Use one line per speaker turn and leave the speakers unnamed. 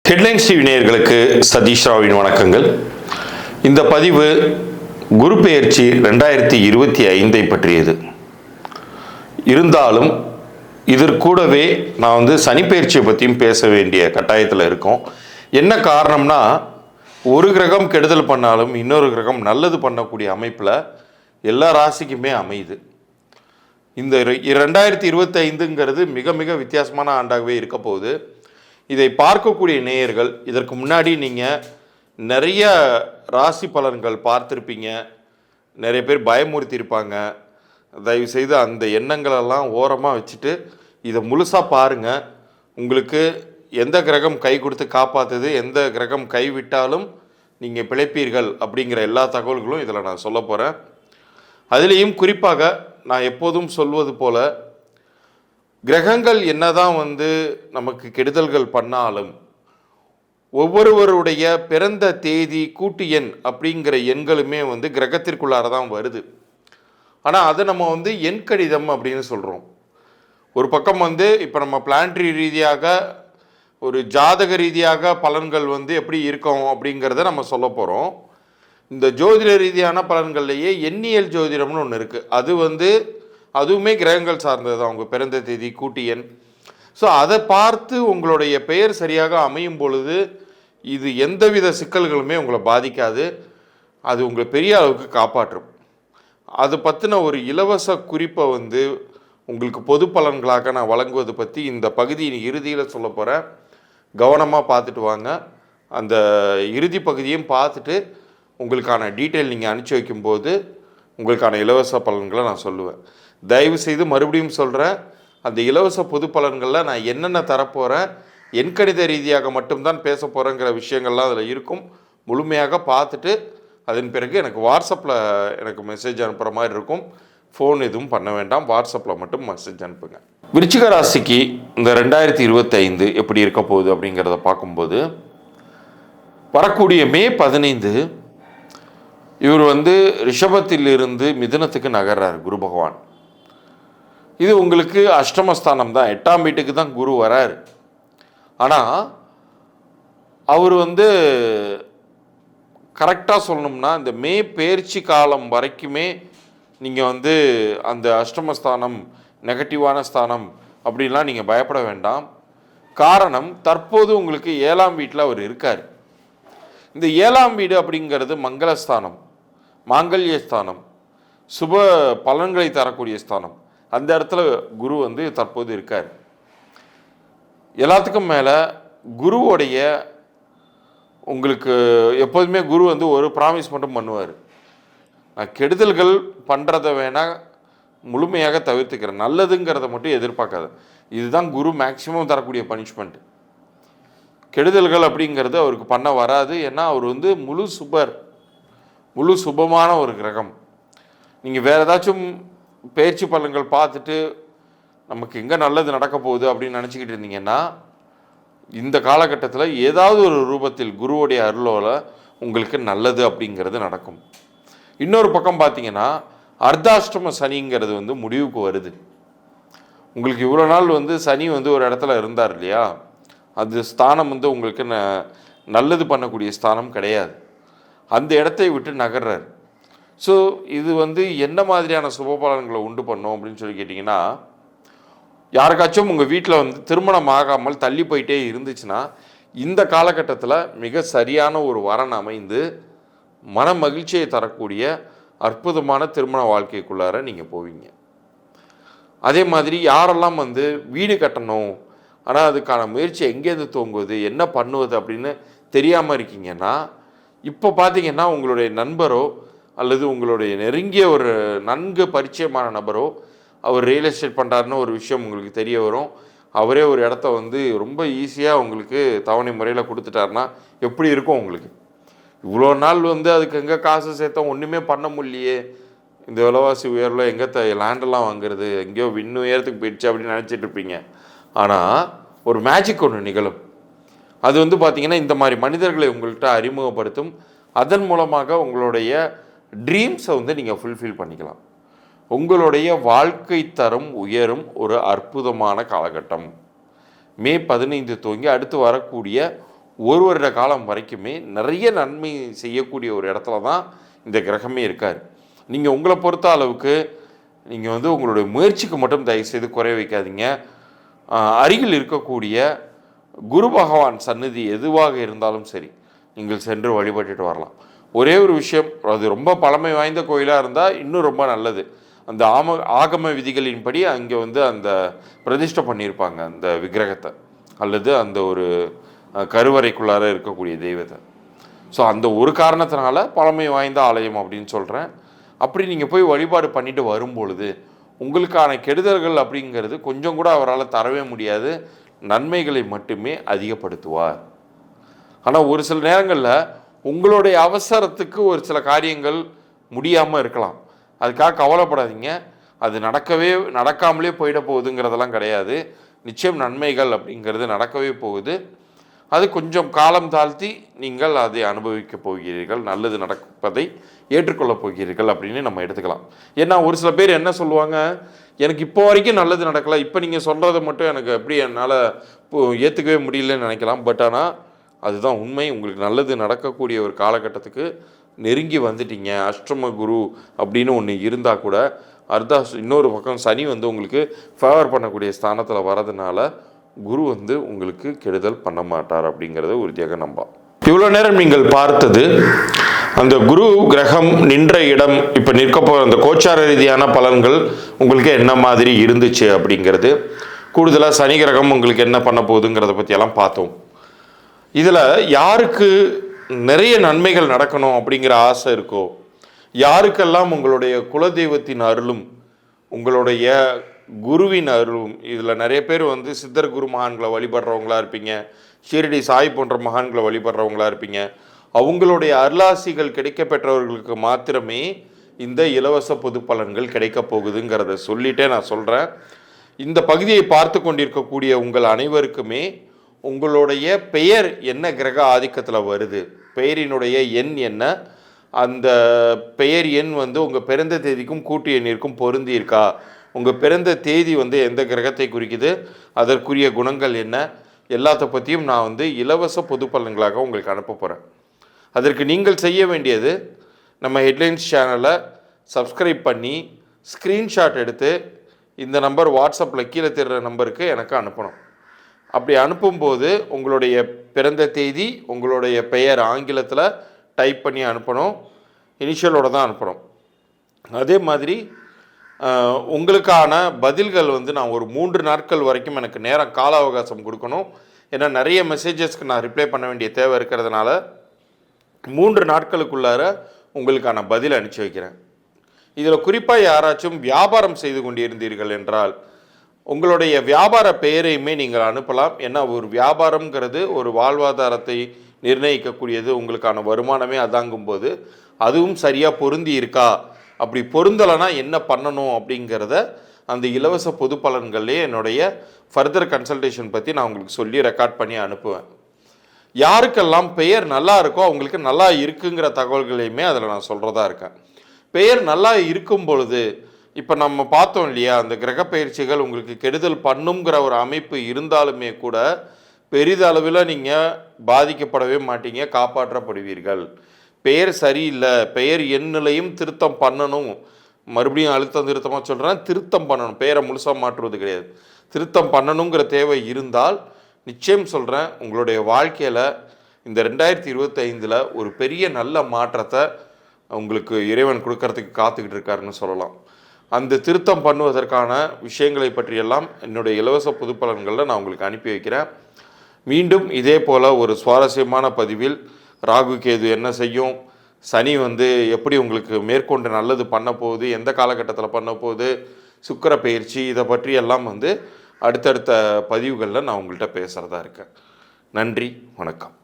Headlines TV நேயர்களுக்கு சதீஷ் ராவின் வணக்கங்கள். இந்த பதிவு குரு பெயர்ச்சி 2025 பற்றியது. இருந்தாலும் இதற்கூடவே நான் சனி பெயர்ச்சியை பற்றியும் பேச வேண்டிய கட்டாயத்தில் இருக்கோம். என்ன காரணம்னா, ஒரு கிரகம் கெடுதல் பண்ணாலும் இன்னொரு கிரகம் நல்லது பண்ணக்கூடிய அமைப்பில் எல்லா ராசிக்குமே அமையுது. இந்த 2025ங்கிறது மிக மிக வித்தியாசமான ஆண்டாகவே இருக்க போகுது. இதை பார்க்கக்கூடிய நேயர்கள், இதற்கு முன்னாடி நீங்கள் நிறைய ராசி பலன்கள் பார்த்துருப்பீங்க, நிறைய பேர் பயமுறுத்தியிருப்பாங்க. தயவுசெய்து அந்த எண்ணங்களெல்லாம் ஓரமாக வச்சுட்டு இதை முழுசாக பாருங்கள். உங்களுக்கு எந்த கிரகம் கை கொடுத்து காப்பாற்றுது, எந்த கிரகம் கைவிட்டாலும் நீங்கள் பிழைப்பீர்கள் அப்படிங்கிற எல்லா தகவல்களும் இதில் நான் சொல்ல போகிறேன். அதுலேயும் குறிப்பாக நான் எப்போதும் சொல்வது போல், கிரகங்கள் என்னதான் நமக்கு கெடுதல்கள் பண்ணாலும் ஒவ்வொருவருடைய பிறந்த தேதி கூட்டு எண் அப்படிங்கிற எண்களுமே கிரகத்திற்குள்ளார தான் வருது. ஆனால் அதை நம்ம எண் கணிதம் அப்படின்னு சொல்கிறோம். ஒரு பக்கம் இப்போ நம்ம பிளானட்டரி ரீதியாக ஒரு ஜாதக ரீதியாக பலன்கள் எப்படி இருக்கும் அப்படிங்கிறத நம்ம சொல்ல போகிறோம். இந்த ஜோதிட ரீதியான பலன்கள்லேயே எண்ணியல் ஜோதிடம்னு ஒன்று இருக்குது. அதுவுமே கிரகங்கள் சார்ந்தது தான், உங்கள் பிறந்த தேதி கூட்டு எண். ஸோ அதை பார்த்து உங்களுடைய பெயர் சரியாக அமையும் பொழுது இது எந்தவித சிக்கல்களுமே உங்களை பாதிக்காது. அது உங்களை பெரிய அளவுக்கு காப்பாற்றும். அது பற்றின ஒரு இலவச குறிப்பை உங்களுக்கு பொது பலன்களாக நான் வழங்குவது பற்றி இந்த பகுதியின் இறுதியில் சொல்ல போகிறேன். கவனமாக பார்த்துட்டு வாங்க. அந்த இறுதி பகுதியும் பார்த்துட்டு உங்களுக்கான டீட்டெயில் நீங்கள் அனுப்பிச்சி வைக்கும்போது உங்களுக்கான இலவச பலன்களை நான் சொல்லுவேன். தயவு செய்து மறுபடியும் சொல்கிறேன், அந்த இலவச பொது பலன்களில் நான் என்னென்ன தரப்போகிறேன், எண்கணித ரீதியாக மட்டும்தான் பேச போகிறேங்கிற விஷயங்கள்லாம் அதில் இருக்கும். முழுமையாக பார்த்துட்டு அதன் பிறகு எனக்கு வாட்ஸ்அப்பில் எனக்கு மெசேஜ் அனுப்புகிற மாதிரி இருக்கும். ஃபோன் எதுவும் பண்ண வேண்டாம், வாட்ஸ்அப்பில் மட்டும் மெசேஜ் அனுப்புங்க. விருச்சிக ராசிக்கு இந்த 2025 எப்படி இருக்க போகுது அப்படிங்கிறத பார்க்கும்போது, வரக்கூடிய மே 15 இவர் ரிஷபத்திலிருந்து மிதுனத்துக்கு நகர்றார் குரு பகவான். இது உங்களுக்கு அஷ்டமஸ்தானம் தான், 8ஆம் வீட்டுக்கு தான் குரு வராரு. ஆனால் அவர் கரெக்டாக சொல்லணும்னா இந்த மே பெயர்ச்சி காலம் வரைக்குமே நீங்கள் அந்த அஷ்டமஸ்தானம் நெகட்டிவான ஸ்தானம் அப்படின்லாம் நீங்கள் பயப்பட வேண்டாம். காரணம், தற்போது உங்களுக்கு 7ஆம் வீட்டில் அவர் இருக்கார். இந்த 7ஆம் வீடு அப்படிங்கிறது மங்களஸ்தானம், மாங்கல்யஸ்தானம், சுப பலன்களை தரக்கூடிய ஸ்தானம். அந்த இடத்துல குரு தற்போது இருக்கார். எல்லாத்துக்கும் மேலே குருவோடைய உங்களுக்கு எப்போதுமே குரு ஒரு ப்ராமிஸ் மட்டும் பண்ணுவார். நான் கெடுதல்கள் பண்ணுறதை வேணால் முழுமையாக தவிர்த்துக்கிறேன், நல்லதுங்கிறத மட்டும் எதிர்பார்க்காது. இதுதான் குரு மேக்சிமம் தரக்கூடிய பனிஷ்மெண்ட். கெடுதல்கள் அப்படிங்கிறது அவருக்கு பண்ண வராது. ஏன்னா அவர் முழு சுபமான ஒரு கிரகம். நீங்கள் வேறு ஏதாச்சும் பயிற்சி பலன்கள் பார்த்துட்டு நமக்கு எங்கே நல்லது நடக்க போகுது அப்படின்னு நினச்சிக்கிட்டு இருந்தீங்கன்னா, இந்த காலகட்டத்தில் ஏதாவது ஒரு ரூபத்தில் குருவோடைய அருளோல உங்களுக்கு நல்லது அப்படிங்கிறது நடக்கும். இன்னொரு பக்கம் பார்த்தீங்கன்னா, அர்த்தாஷ்டம சனிங்கிறது முடிவுக்கு வருது. உங்களுக்கு இவ்வளோ நாள் சனி ஒரு இடத்துல இருந்தார் இல்லையா, அது ஸ்தானம் உங்களுக்கு நல்லது பண்ணக்கூடிய ஸ்தானம் கிடையாது. அந்த இடத்தை விட்டு நகர்றார். ஸோ இது என்ன மாதிரியான சுபபலன்களை உண்டு பண்ணும் அப்படின்னு சொல்லி கேட்டிங்கன்னா, யாருக்காச்சும் உங்கள் வீட்டில் திருமணம் ஆகாமல் தள்ளி போயிட்டே இருந்துச்சுன்னா, இந்த காலகட்டத்தில் மிக சரியான ஒரு வரன் அமைந்து மன மகிழ்ச்சியை தரக்கூடிய அற்புதமான திருமண வாழ்க்கைக்குள்ளார நீங்கள் போவீங்க. அதே மாதிரி யாரெல்லாம் வீடு கட்டணும், ஆனால் அதுக்கான முயற்சி எங்கேருந்து தூங்குவது, என்ன பண்ணுவது அப்படின்னு தெரியாமல் இருக்கீங்கன்னா, இப்போ பார்த்தீங்கன்னா உங்களுடைய நண்பரோ அல்லது உங்களுடைய நெருங்கிய ஒரு நன்கு பரிச்சயமான நபரோ அவர் ரியல் எஸ்டேட் பண்ணுறாருன்னு ஒரு விஷயம் உங்களுக்கு தெரிய வரும். அவரே ஒரு இடத்த ரொம்ப ஈஸியாக உங்களுக்கு தவணை முறையில் கொடுத்துட்டாருன்னா எப்படி இருக்கும் உங்களுக்கு? இவ்வளோ நாள் அதுக்கு எங்கே காசு சேர்த்தோம், ஒன்றுமே பண்ண முடியலையே, இந்த விலைவாசி உயர்வில் எங்கே லேண்டெல்லாம் வாங்குறது, எங்கேயோ விண்ணு உயரத்துக்கு போயிடுச்சு அப்படின்னு நினச்சிட்டு இருப்பீங்க. ஆனால் ஒரு மேஜிக் ஒன்று நிகழும். அது பார்த்திங்கன்னா இந்த மாதிரி மனிதர்களை உங்கள்கிட்ட அறிமுகப்படுத்தும். அதன் மூலமாக உங்களுடைய ட்ரீம்ஸை நீங்கள் ஃபுல்ஃபில் பண்ணிக்கலாம். உங்களுடைய வாழ்க்கை தரம் உயரும் ஒரு அற்புதமான காலகட்டம். மே 15 துவங்கி அடுத்து வரக்கூடிய ஒரு வருட காலம் வரைக்குமே நிறைய நன்மை செய்யக்கூடிய ஒரு இடத்துல தான் இந்த கிரகமே இருக்கார். நீங்கள் உங்களை பொறுத்த அளவுக்கு நீங்கள் வந்து உங்களுடைய முயற்சிக்கு மட்டும் தயவுசெய்து குறை வைக்காதீங்க. அருகில் இருக்கக்கூடிய குரு பகவான் சந்நிதி எதுவாக இருந்தாலும் சரி, நீங்கள் சென்று வழிபட்டுட்டு வரலாம். ஒரே ஒரு விஷயம், அது ரொம்ப பழமை வாய்ந்த கோயிலாக இருந்தால் இன்னும் ரொம்ப நல்லது. அந்த ஆகம விதிகளின்படி அங்கே வந்து அந்த பிரதிஷ்டை பண்ணியிருப்பாங்க அந்த விக்கிரகத்தை, அல்லது அந்த ஒரு கருவறைக்குள்ளார இருக்கக்கூடிய தெய்வத்தை. ஸோ அந்த ஒரு காரணத்தினால பழமை வாய்ந்த ஆலயம் அப்படின்னு சொல்கிறேன். அப்படி நீங்கள் போய் வழிபாடு பண்ணிட்டு வரும்பொழுது உங்களுக்கான கெடுதல்கள் அப்படிங்கிறது கொஞ்சம் கூட அவரால் தரவே முடியாது, நன்மைகளை மட்டுமே அதிகப்படுத்துவார். ஆனால் ஒரு சில நேரங்களில் உங்களுடைய அவசரத்துக்கு ஒரு சில காரியங்கள் முடியாமல் இருக்கலாம். அதுக்காக கவலைப்படாதீங்க. அது நடக்காமலே போயிட போகுதுங்கிறதெல்லாம் கிடையாது. நிச்சயம் நன்மைகள் அப்படிங்கிறது நடக்கவே போகுது. அது கொஞ்சம் காலம் தாழ்த்தி நீங்கள் அதை அனுபவிக்கப் போகிறீர்கள், நல்லது நடப்பதை ஏற்றுக்கொள்ளப் போகிறீர்கள் அப்படின்னு நம்ம எடுத்துக்கலாம். ஏன்னா ஒரு சில பேர் என்ன சொல்லுவாங்க, எனக்கு இப்போ வரைக்கும் நல்லது நடக்கலை, இப்போ நீங்கள் சொல்கிறத மட்டும் எனக்கு எப்படி என்னால் ஏற்றுக்கவே முடியலன்னு நினைக்கலாம். பட் ஆனால் அதுதான் உண்மை. உங்களுக்கு நல்லது நடக்கக்கூடிய ஒரு காலகட்டத்துக்கு நெருங்கி வந்துட்டீங்க. அஷ்டம குரு அப்படின்னு ஒன்று இருந்தால் கூட இன்னொரு பக்கம் சனி வந்து உங்களுக்கு ஃபேவர் பண்ணக்கூடிய ஸ்தானத்தில் வரதுனால குரு வந்து உங்களுக்கு கெடுதல் பண்ண மாட்டார் அப்படிங்கிறத உறுதியாக நம்பலாம். இவ்வளோ நேரம் நீங்கள் பார்த்தது அந்த குரு கிரகம் நின்ற இடம், இப்போ நிற்க போகிற அந்த கோச்சார ரீதியான பலன்கள் உங்களுக்கு என்ன மாதிரி இருந்துச்சு அப்படிங்கிறது, கூடுதலாக சனி கிரகம் உங்களுக்கு என்ன பண்ண போகுதுங்கிறத பற்றியெல்லாம் பார்த்தோம். இதில் யாருக்கு நிறைய நன்மைகள் நடக்கணும் அப்படிங்கிற ஆசை இருக்கோ, யாருக்கெல்லாம் உங்களுடைய குலதெய்வத்தின் அருளும் உங்களுடைய குருவின் அருளும், இதில் நிறைய பேர் வந்து சித்தர் குரு மகான்களை வழிபடுறவங்களா இருப்பீங்க, ஷீரடி சாய் போன்ற மகான்களை வழிபடுறவங்களா இருப்பீங்க. அவங்களுடைய அருளாசிகள் கிடைக்க பெற்றவர்களுக்கு மாத்திரமே இந்த இலவச பொது பலன்கள் கிடைக்க போகுதுங்கிறத சொல்லிட்டே நான் சொல்கிறேன். இந்த பகுதியை பார்த்து கொண்டிருக்கக்கூடிய உங்கள் அனைவருக்குமே உங்களுடைய பெயர் என்ன கிரக ஆதிக்கத்தில் வருது, பெயரினுடைய எண் என்ன, அந்த பெயர் எண் வந்து உங்கள் பிறந்த தேதிக்கும் கூட்டு எண்ணிற்கும் பொருந்தி இருக்கா, உங்கள் பிறந்த தேதி வந்து எந்த கிரகத்தை குறிக்குது, அதற்குரிய குணங்கள் என்ன, எல்லாத்த பற்றியும் நான் வந்து இலவச பொது பலன்களாக உங்களுக்கு அனுப்ப போகிறேன். அதற்கு நீங்கள் செய்ய வேண்டியது, நம்ம ஹெட்லைன்ஸ் சேனலை சப்ஸ்கிரைப் பண்ணி ஸ்க்ரீன்ஷாட் எடுத்து இந்த நம்பர் வாட்ஸ்அப்பில் கீழே தெரிகிற நம்பருக்கு எனக்கு அனுப்பணும். அப்படி அனுப்பும்போது உங்களுடைய பிறந்த தேதி, உங்களுடைய பெயர் ஆங்கிலத்தில் டைப் பண்ணி அனுப்பணும், இனிஷியலோடு தான் அனுப்பணும். அதே மாதிரி உங்களுக்கான பதில்கள் வந்து நான் ஒரு 3 நாட்கள் வரைக்கும் எனக்கு நேரம் கால அவகாசம் கொடுக்கணும். ஏன்னா நிறைய மெசேஜஸ்க்கு நான் ரிப்ளை பண்ண வேண்டிய தேவை இருக்கிறதுனால 3 நாட்களுக்குள்ளார உங்களுக்கான பதில் அனுப்பிச்சி வைக்கிறேன். இதில் குறிப்பாக யாராச்சும் வியாபாரம் செய்து கொண்டிருந்தீர்கள் என்றால் உங்களுடைய வியாபார பெயரையுமே நீங்கள் அனுப்பலாம். ஏன்னா ஒரு வியாபாரம்ங்கிறது ஒரு வாழ்வாதாரத்தை நிர்ணயிக்கக்கூடியது, உங்களுக்கான வருமானமே அதாங்கும்போது அதுவும் சரியாக பொருந்தி இருக்கா, அப்படி பொருந்தலைன்னா என்ன பண்ணணும் அப்படிங்கிறத அந்த இலவச பொது பலன்கள்லேயே என்னுடைய ஃபர்தர் கன்சல்டேஷன் பற்றி நான் உங்களுக்கு சொல்லி ரெக்கார்ட் பண்ணி அனுப்புவேன். யாருக்கெல்லாம் பெயர் நல்லா இருக்கோ அவங்களுக்கு நல்லா இருக்குங்கிற தகவல்களையுமே அதில் நான் சொல்கிறதா இருக்கேன். பெயர் நல்லா இருக்கும் பொழுது, இப்போ நம்ம பார்த்தோம் இல்லையா, அந்த கிரக பயிற்சிகள் உங்களுக்கு கெடுதல் பண்ணுங்கிற ஒரு அமைப்பு இருந்தாலுமே கூட பெரிதளவில் நீங்கள் பாதிக்கப்படவே மாட்டீங்க, காப்பாற்றப்படுவீர்கள். பெயர் சரியில்லை, பெயர் எண்ணிலையும் திருத்தம் பண்ணணும், மறுபடியும் அழுத்தம் திருத்தமாக சொல்கிறேன், திருத்தம் பண்ணணும், பெயரை முழுசாக மாற்றுவது கிடையாது, திருத்தம் பண்ணணுங்கிற தேவை இருந்தால் நிச்சயம் சொல்கிறேன், உங்களுடைய வாழ்க்கையில் இந்த 2025 ஒரு பெரிய நல்ல மாற்றத்தை உங்களுக்கு இறைவன் கொடுக்கறதுக்கு காத்துக்கிட்டு இருக்காருன்னு சொல்லலாம். அந்த திருத்தம் பண்ணுவதற்கான விஷயங்களை பற்றியெல்லாம் என்னுடைய இலவச பொது பலன்களில் நான் உங்களுக்கு அனுப்பி வைக்கிறேன். மீண்டும் இதே போல் ஒரு சுவாரஸ்யமான பதிவில் ராகு கேது என்ன செய்யும், சனி வந்து எப்படி உங்களுக்கு மேற்கொண்டு நல்லது பண்ண போகுது, எந்த காலகட்டத்தில் பண்ண போகுது, சுக்கிர பயிற்சி, இதை பற்றி எல்லாம் வந்து அடுத்தடுத்த பதிவுகளில் நான் உங்கள்கிட்ட பேசுகிறதா இருக்கேன். நன்றி, வணக்கம்.